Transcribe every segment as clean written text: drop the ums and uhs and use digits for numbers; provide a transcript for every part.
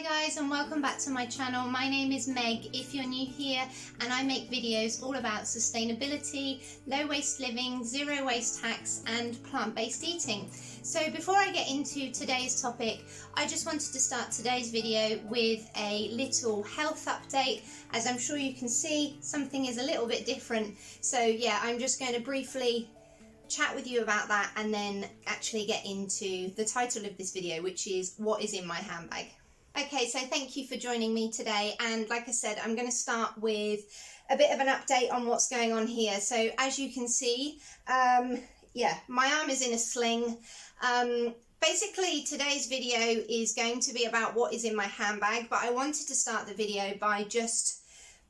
Hi guys, and welcome back to my channel. My name is Meg if you're new here, and I make videos all about sustainability, low waste living, zero waste hacks and plant-based eating. So before I get into today's topic, I just wanted to start today's video with a little health update. As I'm sure you can see, something is a little bit different. So yeah, I'm just going to briefly chat with you about that and then actually get into the title of this video, which is what is in my handbag. Okay, so thank you for joining me today, and like I said, I'm going to start with a bit of an update on what's going on here. So as you can see, yeah, my arm is in a sling. Basically today's video is going to be about what is in my handbag, but I wanted to start the video by just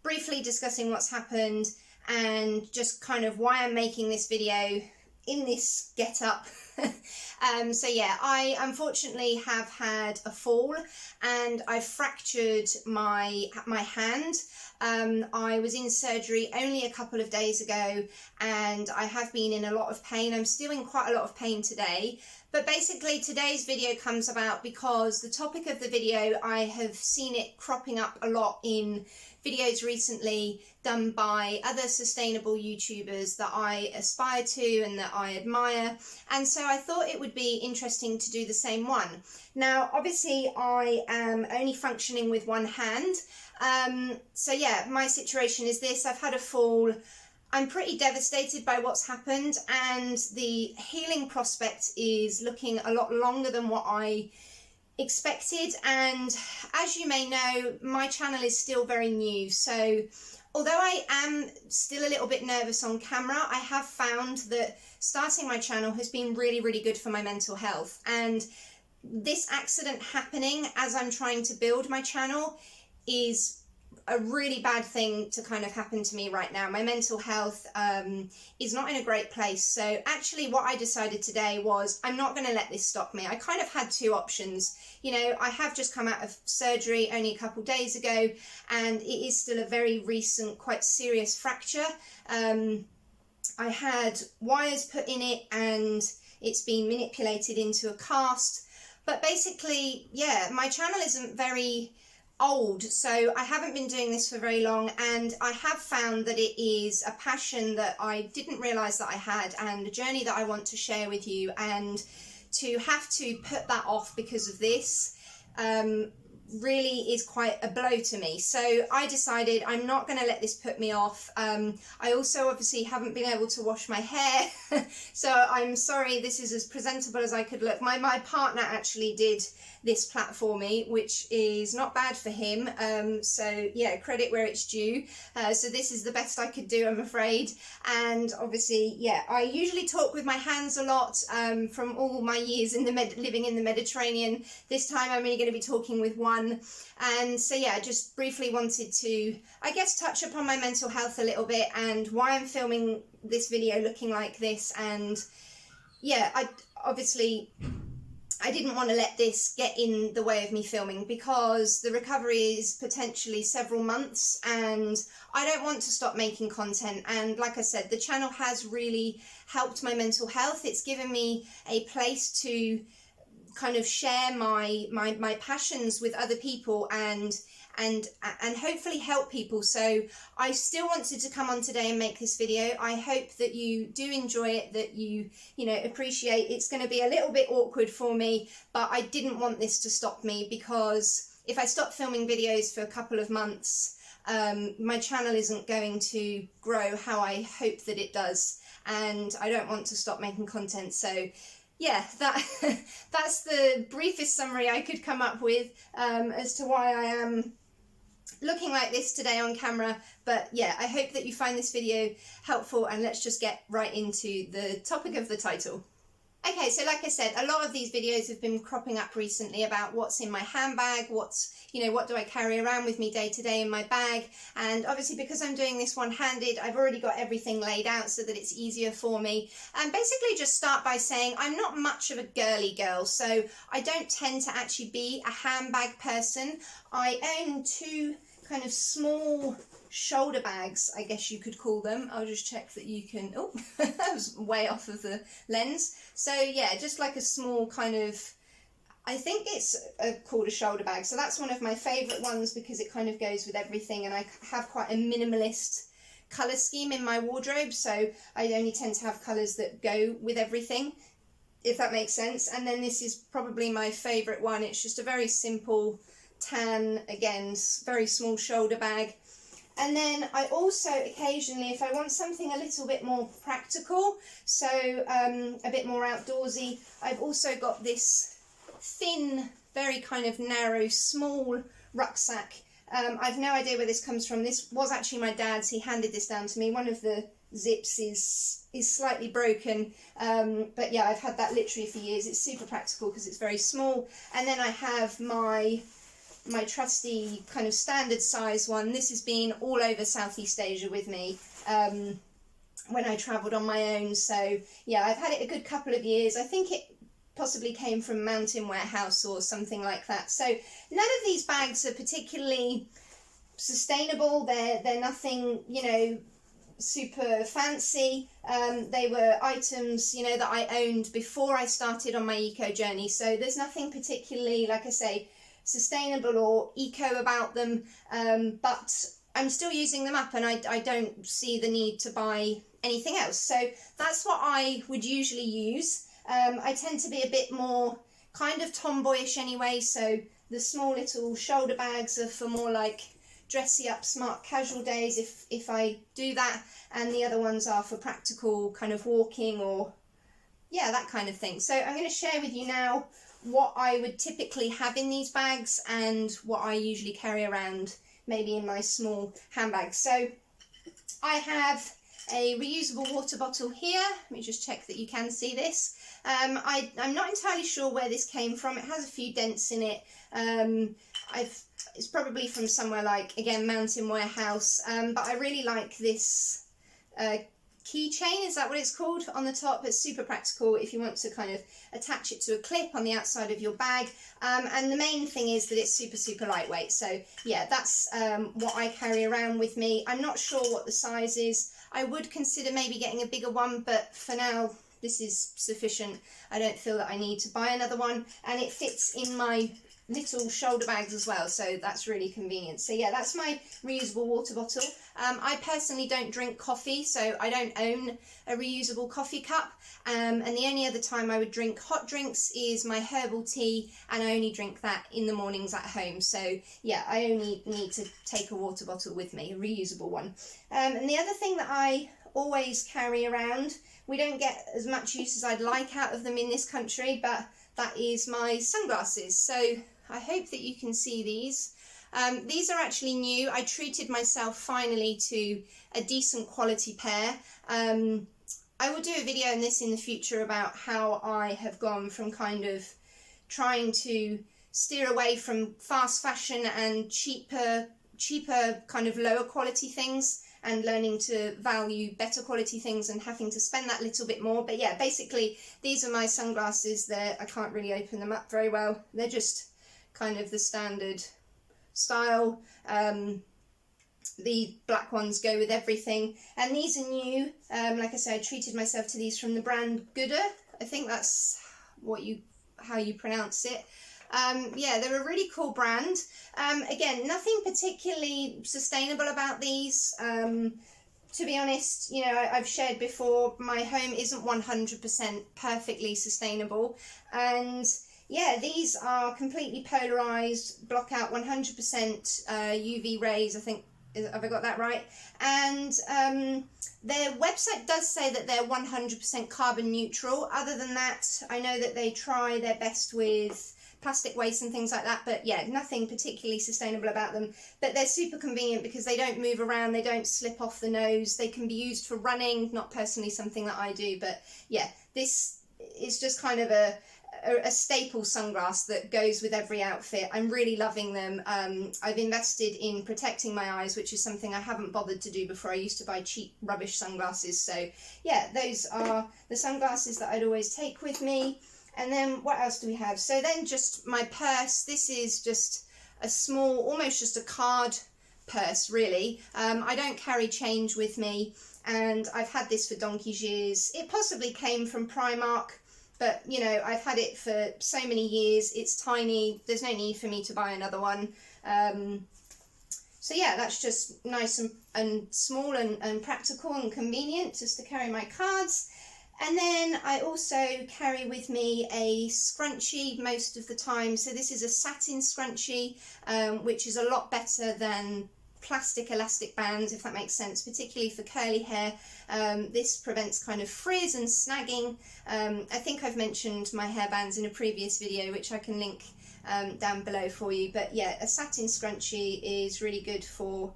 briefly discussing what's happened and just kind of why I'm making this video in this get-up. So yeah, I unfortunately have had a fall and I fractured my hand. I was in surgery only a couple of days ago and I have been in a lot of pain. I'm still in quite a lot of pain today. But basically today's video comes about because the topic of the video, I have seen it cropping up a lot in videos recently done by other sustainable YouTubers that I aspire to and that I admire, and so I thought it would be interesting to do the same one. Now obviously I am only functioning with one hand, so yeah, my situation is this: I've had a fall. I'm pretty devastated by what's happened, and the healing prospect is looking a lot longer than what I expected. And as you may know, my channel is still very new, so although I am still a little bit nervous on camera, I have found that starting my channel has been really good for my mental health. And this accident happening as I'm trying to build my channel is a really bad thing to kind of happen to me right now. My mental health is not in a great place. So actually what I decided today was I'm not going to let this stop me. I kind of had two options. You know, I have just come out of surgery only a couple days ago, and it is still a very recent, quite serious fracture. I had wires put in it and it's been manipulated into a cast. But basically, yeah, my channel isn't very old, so I haven't been doing this for very long, and I have found that it is a passion that I didn't realise that I had, and a journey that I want to share with you. And to have to put that off because of this really is quite a blow to me. So I decided I'm not going to let this put me off. I also obviously haven't been able to wash my hair, so I'm sorry, this is as presentable as I could look. My partner actually did this plait for me, which is not bad for him, so yeah, credit where it's due. So this is the best I could do, I'm afraid. And obviously, yeah, I usually talk with my hands a lot from all my years in the living in the Mediterranean. This time I'm only going to be talking with one. And so yeah, I just briefly wanted to, I guess, touch upon my mental health a little bit and why I'm filming this video looking like this. And yeah, I didn't want to let this get in the way of me filming, because the recovery is potentially several months and I don't want to stop making content. And like I said, the channel has really helped my mental health. It's given me a place to kind of share my passions with other people and hopefully help people. So I still wanted to come on today and make this video. I hope that you do enjoy it, that you know, appreciate. It's going to be a little bit awkward for me, but I didn't want this to stop me, because if I stop filming videos for a couple of months, my channel isn't going to grow how I hope that it does, and I don't want to stop making content. So yeah, that's the briefest summary I could come up with as to why I am looking like this today on camera. But yeah, I hope that you find this video helpful, and let's just get right into the topic of the title. Okay, so like I said, a lot of these videos have been cropping up recently about what's in my handbag, what do I carry around with me day to day in my bag. And obviously because I'm doing this one-handed, I've already got everything laid out so that it's easier for me. And basically just start by saying I'm not much of a girly girl, so I don't tend to actually be a handbag person. I own two kind of small shoulder bags, I guess you could call them. I'll just check that you can, oh, that was way off of the lens. So yeah, just like a small kind of I think it's called a shoulder bag. So that's one of my favourite ones because it kind of goes with everything, and I have quite a minimalist colour scheme in my wardrobe, so I only tend to have colours that go with everything, if that makes sense. And then this is probably my favourite one. It's just a very simple tan, again, very small shoulder bag. And then I also occasionally, if I want something a little bit more practical, so a bit more outdoorsy, I've also got this thin, very kind of narrow, small rucksack. I've no idea where this comes from. This was actually my dad's. He handed this down to me. One of the zips is slightly broken, but yeah, I've had that literally for years. It's super practical because it's very small. And then I have my trusty kind of standard size one. This has been all over Southeast Asia with me when I travelled on my own. So yeah, I've had it a good couple of years. I think it possibly came from Mountain Warehouse or something like that. So none of these bags are particularly sustainable. They're nothing, you know, super fancy. They were items, you know, that I owned before I started on my eco journey. So there's nothing particularly, like I say, sustainable or eco about them, but I'm still using them up, and I don't see the need to buy anything else. So that's what I would usually use. I tend to be a bit more kind of tomboyish anyway, so the small little shoulder bags are for more like dressy up, smart, casual days if I do that, and the other ones are for practical kind of walking or, yeah, that kind of thing. So I'm going to share with you now what I would typically have in these bags and what I usually carry around maybe in my small handbag. So I have a reusable water bottle here. Let me just check that you can see this. I'm not entirely sure where this came from. It has a few dents in it. It's probably from somewhere like, again, Mountain Warehouse, but I really like this keychain, is that what it's called, on the top. It's super practical if you want to kind of attach it to a clip on the outside of your bag, and the main thing is that it's super lightweight. So yeah, that's what I carry around with me. I'm not sure what the size is. I would consider maybe getting a bigger one, but for now this is sufficient. I don't feel that I need to buy another one, and it fits in my little shoulder bags as well, so that's really convenient. So yeah, that's my reusable water bottle. I personally don't drink coffee, so I don't own a reusable coffee cup, and the only other time I would drink hot drinks is my herbal tea, and I only drink that in the mornings at home. So yeah, I only need to take a water bottle with me, a reusable one. And the other thing that I always carry around, we don't get as much use as I'd like out of them in this country, but that is my sunglasses. So I hope that you can see these. These are actually new. I treated myself finally to a decent quality pair. I will do a video on this in the future about how I have gone from kind of trying to steer away from fast fashion and cheaper kind of lower quality things, and learning to value better quality things and having to spend that little bit more. But yeah, basically these are my sunglasses. I can't really open them up very well. They're just kind of the standard style. The black ones go with everything, and these are new. Like I said, I treated myself to these from the brand Gooder. I think that's how you pronounce it. Yeah, they're a really cool brand. Again, nothing particularly sustainable about these. To be honest, you know, I've shared before, my home isn't 100% perfectly sustainable, and yeah, these are completely polarized, block out 100% UV rays, I think. Have I got that right? And their website does say that they're 100% carbon neutral. Other than that, I know that they try their best with plastic waste and things like that, but yeah, nothing particularly sustainable about them. But they're super convenient because they don't move around, they don't slip off the nose, they can be used for running. Not personally something that I do, but yeah, this is just kind of a staple sunglass that goes with every outfit. I'm really loving them. I've invested in protecting my eyes, which is something I haven't bothered to do before. I used to buy cheap rubbish sunglasses. So yeah, those are the sunglasses that I'd always take with me. And then what else do we have? So then just my purse. This is just a small, almost just a card purse really. I don't carry change with me, and I've had this for donkey's years. It possibly came from Primark, but you know, I've had it for so many years. It's tiny, there's no need for me to buy another one. So yeah, that's just nice and small and practical and convenient just to carry my cards. And then I also carry with me a scrunchie most of the time. So this is a satin scrunchie, which is a lot better than plastic elastic bands, if that makes sense, particularly for curly hair. This prevents kind of frizz and snagging. I think I've mentioned my hairbands in a previous video, which I can link down below for you. But yeah, a satin scrunchie is really good for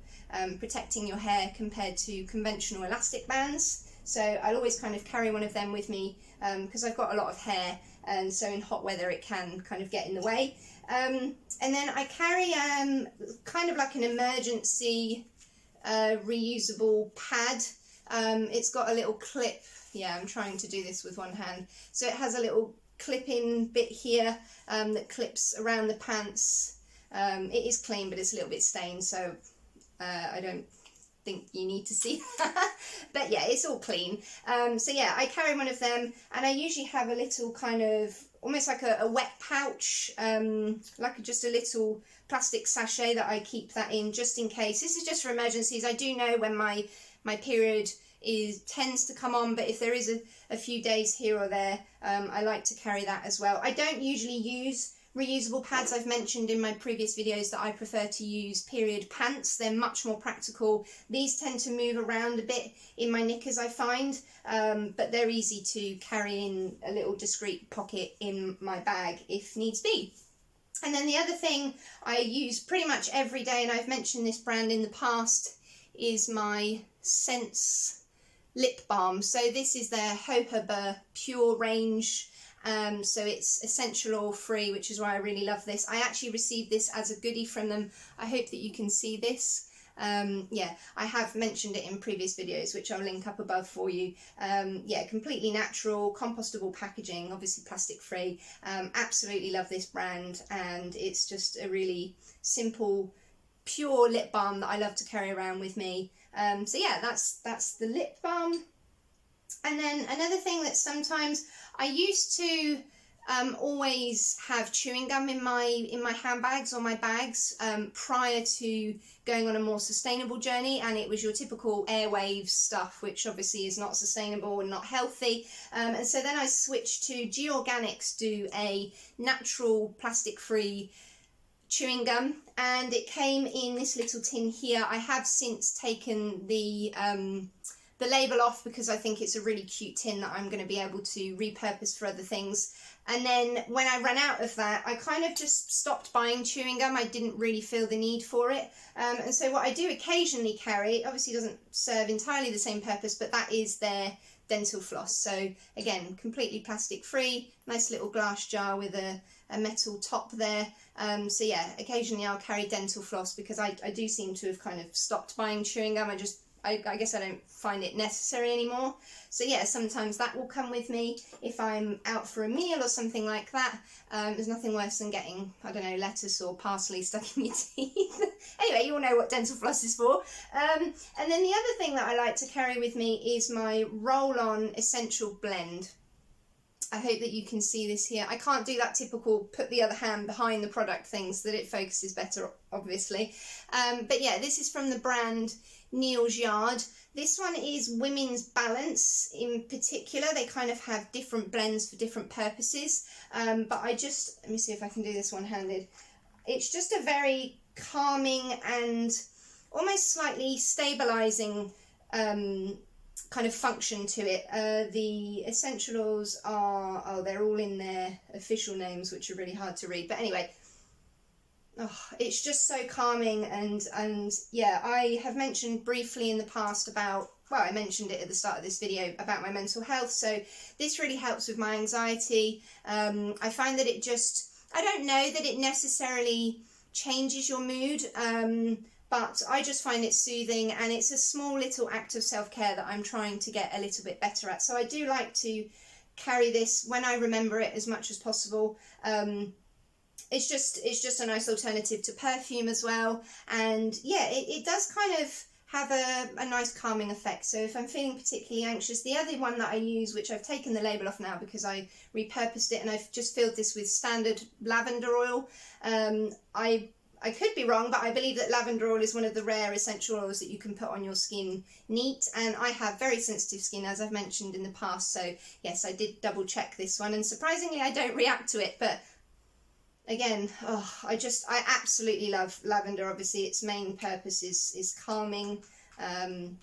protecting your hair compared to conventional elastic bands. So I'll always kind of carry one of them with me because I've got a lot of hair, and so in hot weather it can kind of get in the way. And then I carry kind of like an emergency reusable pad. It's got a little clip. Yeah, I'm trying to do this with one hand. So it has a little clip-in bit here that clips around the pants. It is clean, but it's a little bit stained, so I don't think you need to see that. But yeah, it's all clean. So yeah, I carry one of them, and I usually have a little kind of almost like a wet pouch, like just a little plastic sachet that I keep that in just in case. This is just for emergencies. I do know when my period tends to come on, but if there is a few days here or there, I like to carry that as well. I don't usually use reusable pads. I've mentioned in my previous videos that I prefer to use period pants. They're much more practical. These tend to move around a bit in my knickers, I find, but they're easy to carry in a little discreet pocket in my bag if needs be. And then the other thing I use pretty much every day, and I've mentioned this brand in the past, is my Sense lip balm. So this is their Jojoba Pure range. So it's essential oil free, which is why I really love this. I actually received this as a goodie from them. I hope that you can see this. Yeah, I have mentioned it in previous videos, which I'll link up above for you. Yeah, completely natural, compostable packaging, obviously plastic free. Absolutely love this brand, and it's just a really simple, pure lip balm that I love to carry around with me. So yeah, that's the lip balm. And then another thing that sometimes I used to always have chewing gum in my handbags or my bags prior to going on a more sustainable journey, and it was your typical Airwaves stuff, which obviously is not sustainable and not healthy. And so then I switched to G Organics, do a natural plastic-free chewing gum, and it came in this little tin here. I have since taken the label off because I think it's a really cute tin that I'm going to be able to repurpose for other things. And then when I ran out of that, I kind of just stopped buying chewing gum. I didn't really feel the need for it. And so what I do occasionally carry, obviously doesn't serve entirely the same purpose, but that is their dental floss. So again, completely plastic free, nice little glass jar with a metal top there. So yeah, occasionally I'll carry dental floss because I do seem to have kind of stopped buying chewing gum. I guess I don't find it necessary anymore. So yeah, sometimes that will come with me if I'm out for a meal or something like that. There's nothing worse than getting, I don't know, lettuce or parsley stuck in your teeth. Anyway, you all know what dental floss is for. And then the other thing that I like to carry with me is my Roll-On Essential Blend. I hope that you can see this here. I can't do that typical put the other hand behind the product thing so that it focuses better, obviously. But yeah, this is from the brand Neal's Yard. This one is Women's Balance in particular. They kind of have different blends for different purposes. But let me see if I can do this one-handed. It's just a very calming and almost slightly stabilizing kind of function to it. The essential oils are, they're all in their official names, which are really hard to read. But anyway, it's just so calming, and yeah, I have mentioned briefly in the past about, well, I mentioned it at the start of this video about my mental health, so this really helps with my anxiety. I find that I don't know that it necessarily changes your mood, but I just find it soothing, and it's a small little act of self-care that I'm trying to get a little bit better at. So I do like to carry this when I remember it as much as possible. It's just a nice alternative to perfume as well, and yeah, it does kind of have a nice calming effect. So if I'm feeling particularly anxious, the other one that I use, which I've taken the label off now because I repurposed it and I've just filled this with standard lavender oil. I could be wrong, but I believe that lavender oil is one of the rare essential oils that you can put on your skin neat, and I have very sensitive skin, as I've mentioned in the past, so yes, I did double check this one, and surprisingly I don't react to it. But again, I absolutely love lavender. Obviously its main purpose is calming,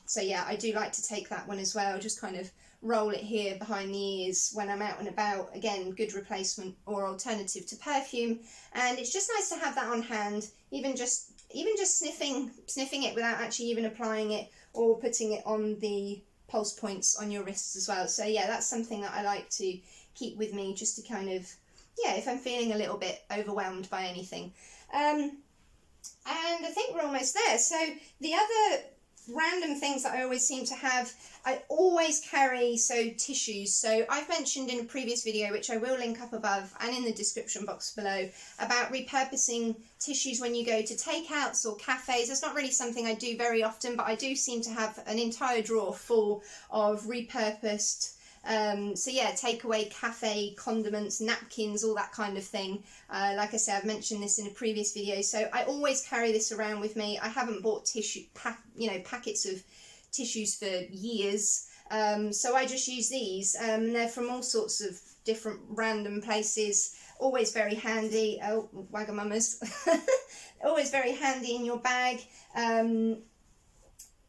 so yeah, I do like to take that one as well, just kind of roll it here behind the ears when I'm out and about. Again, good replacement or alternative to perfume, and it's just nice to have that on hand, even just sniffing it without actually even applying it, or putting it on the pulse points on your wrists as well. So yeah, that's something that I like to keep with me, just to kind of, yeah, if I'm feeling a little bit overwhelmed by anything. And I think we're almost there. So the other random things that I always seem to have, I always carry tissues. So I've mentioned in a previous video, which I will link up above and in the description box below, about repurposing tissues when you go to takeouts or cafes. It's not really something I do very often, but I do seem to have an entire drawer full of repurposed so yeah, takeaway, cafe, condiments, napkins, all that kind of thing. Like I said, I've mentioned this in a previous video, so I always carry this around with me. I haven't bought packets of tissues for years, so I just use these. They're from all sorts of different random places, always very handy. Oh, Wagamamas. Always very handy in your bag.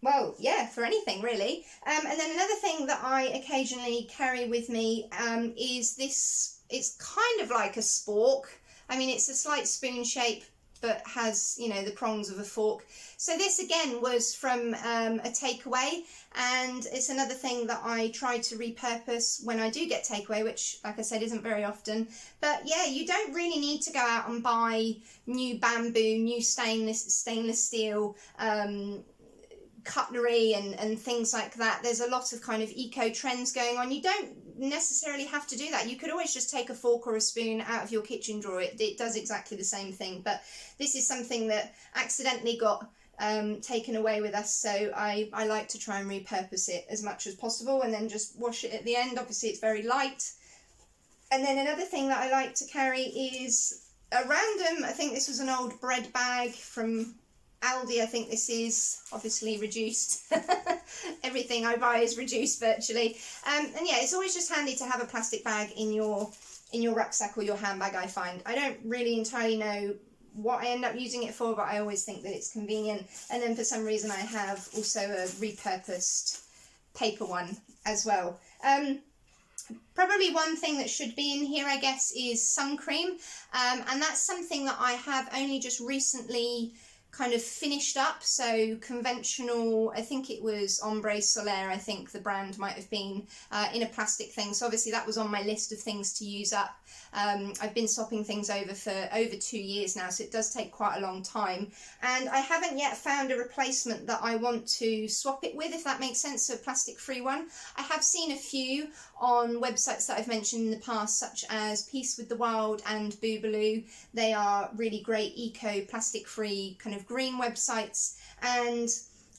Well, yeah, for anything really. And then another thing that I occasionally carry with me is this. It's kind of like a spork. I mean, it's a slight spoon shape, but has, you know, the prongs of a fork. So this again was from a takeaway, and it's another thing that I try to repurpose when I do get takeaway, which, like I said, isn't very often. But yeah, you don't really need to go out and buy new bamboo, new stainless steel cutlery and things like that. There's a lot of kind of eco trends going on. You don't necessarily have to do that. You could always just take a fork or a spoon out of your kitchen drawer. It does exactly the same thing, but this is something that accidentally got taken away with us, so I like to try and repurpose it as much as possible and then just wash it at the end. Obviously it's very light. And then another thing that I like to carry is a random, I think this was an old bread bag from Aldi, I think this is, obviously reduced. Everything I buy is reduced virtually. And yeah, it's always just handy to have a plastic bag in your rucksack or your handbag, I find. I don't really entirely know what I end up using it for, but I always think that it's convenient. And then for some reason I have also a repurposed paper one as well. Probably one thing that should be in here, I guess, is sun cream. And that's something that I have only just recently kind of finished up. So conventional, I think it was Ombre Solaire, I think the brand might have been, in a plastic thing. So obviously that was on my list of things to use up. I've been swapping things over for over 2 years now, so it does take quite a long time, and I haven't yet found a replacement that I want to swap it with, if that makes sense, a plastic free one. I have seen a few on websites that I've mentioned in the past, such as Peace with the Wild and Boobaloo. They are really great eco plastic free kind of green websites, and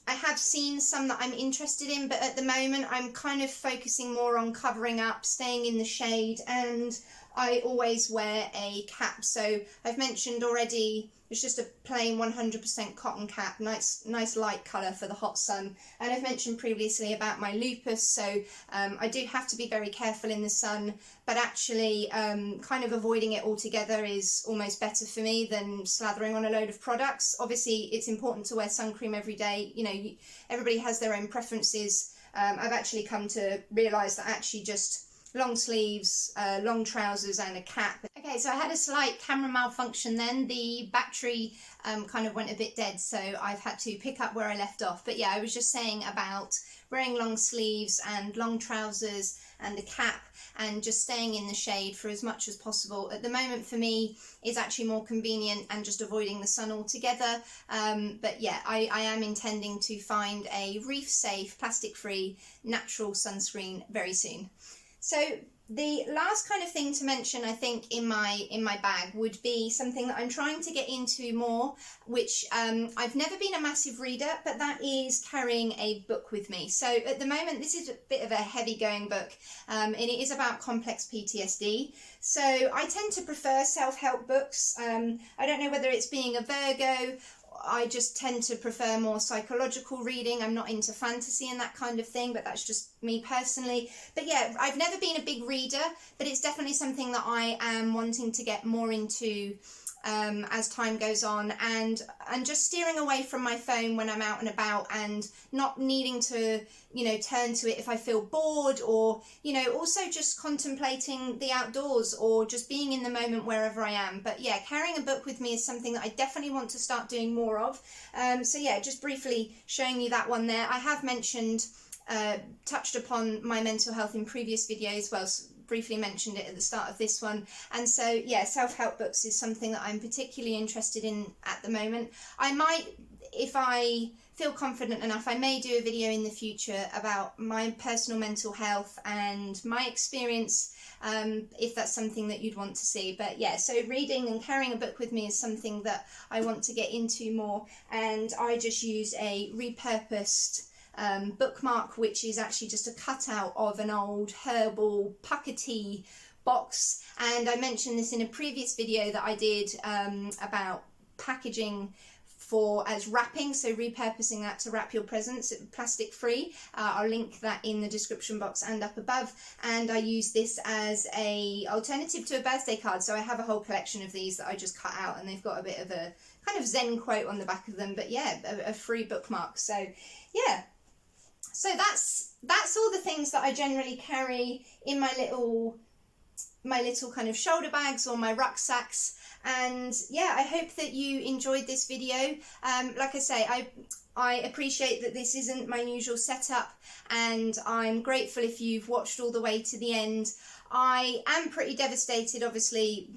I have seen some that I'm interested in, but at the moment I'm kind of focusing more on covering up, staying in the shade, and I always wear a cap. So I've mentioned already, it's just a plain 100% cotton cap, nice light colour for the hot sun. And I've mentioned previously about my lupus, so I do have to be very careful in the sun, but actually kind of avoiding it altogether is almost better for me than slathering on a load of products. Obviously it's important to wear sun cream every day, you know, everybody has their own preferences. I've actually come to realise that actually just long sleeves, long trousers and a cap. Okay, so I had a slight camera malfunction then. The battery kind of went a bit dead, so I've had to pick up where I left off. But yeah, I was just saying about wearing long sleeves and long trousers and a cap and just staying in the shade for as much as possible. At the moment for me is actually more convenient and just avoiding the sun altogether. But yeah, I am intending to find a reef safe, plastic free, natural sunscreen very soon. So the last kind of thing to mention, I think, in my bag would be something that I'm trying to get into more, which I've never been a massive reader, but that is carrying a book with me. So at the moment, this is a bit of a heavy going book, and it is about complex PTSD. So I tend to prefer self-help books. I don't know whether it's being a Virgo. I just tend to prefer more psychological reading. I'm not into fantasy and that kind of thing, but that's just me personally. But yeah, I've never been a big reader, but it's definitely something that I am wanting to get more into as time goes on, and just steering away from my phone when I'm out and about, and not needing to, you know, turn to it if I feel bored, or, you know, also just contemplating the outdoors or just being in the moment wherever I am. But yeah, carrying a book with me is something that I definitely want to start doing more of. So yeah, just briefly showing you that one there. I have mentioned, touched upon my mental health in previous videos, well, briefly mentioned it at the start of this one, and so yeah, self-help books is something that I'm particularly interested in at the moment. I might, if I feel confident enough, I may do a video in the future about my personal mental health and my experience, if that's something that you'd want to see. But yeah, so reading and carrying a book with me is something that I want to get into more, and I just use a repurposed bookmark, which is actually just a cutout of an old herbal Pucka box. And I mentioned this in a previous video that I did about packaging as wrapping, so repurposing that to wrap your presents, plastic free. I'll link that in the description box and up above. And I use this as a alternative to a birthday card, so I have a whole collection of these that I just cut out, and they've got a bit of a kind of Zen quote on the back of them, but yeah, a free bookmark. So yeah, so that's all the things that I generally carry in my little kind of shoulder bags or my rucksacks. And yeah, I hope that you enjoyed this video. Like I say, I appreciate that this isn't my usual setup, and I'm grateful if you've watched all the way to the end. I am pretty devastated, obviously,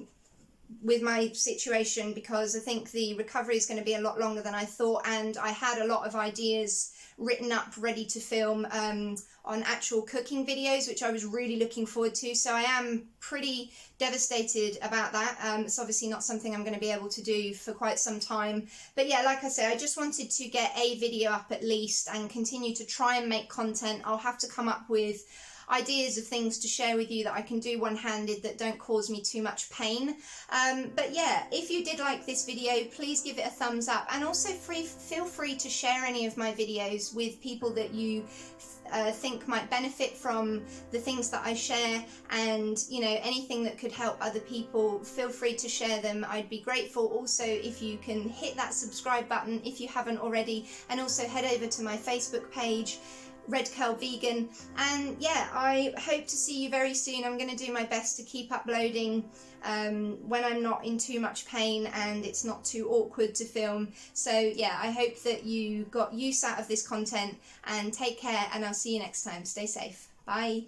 with my situation, because I think the recovery is going to be a lot longer than I thought, and I had a lot of ideas written up ready to film on actual cooking videos, which I was really looking forward to. So I am pretty devastated about that. It's obviously not something I'm going to be able to do for quite some time, but yeah, like I say, I just wanted to get a video up at least and continue to try and make content. I'll have to come up with ideas of things to share with you that I can do one-handed that don't cause me too much pain. But yeah, if you did like this video, please give it a thumbs up, and also feel free to share any of my videos with people that you think might benefit from the things that I share, and you know, anything that could help other people, feel free to share them. I'd be grateful. Also, if you can hit that subscribe button if you haven't already, and also head over to my Facebook page, Red Curl Vegan. And yeah, I hope to see you very soon. I'm going to do my best to keep uploading when I'm not in too much pain and it's not too awkward to film. So yeah, I hope that you got use out of this content, and take care, and I'll see you next time. Stay safe. Bye.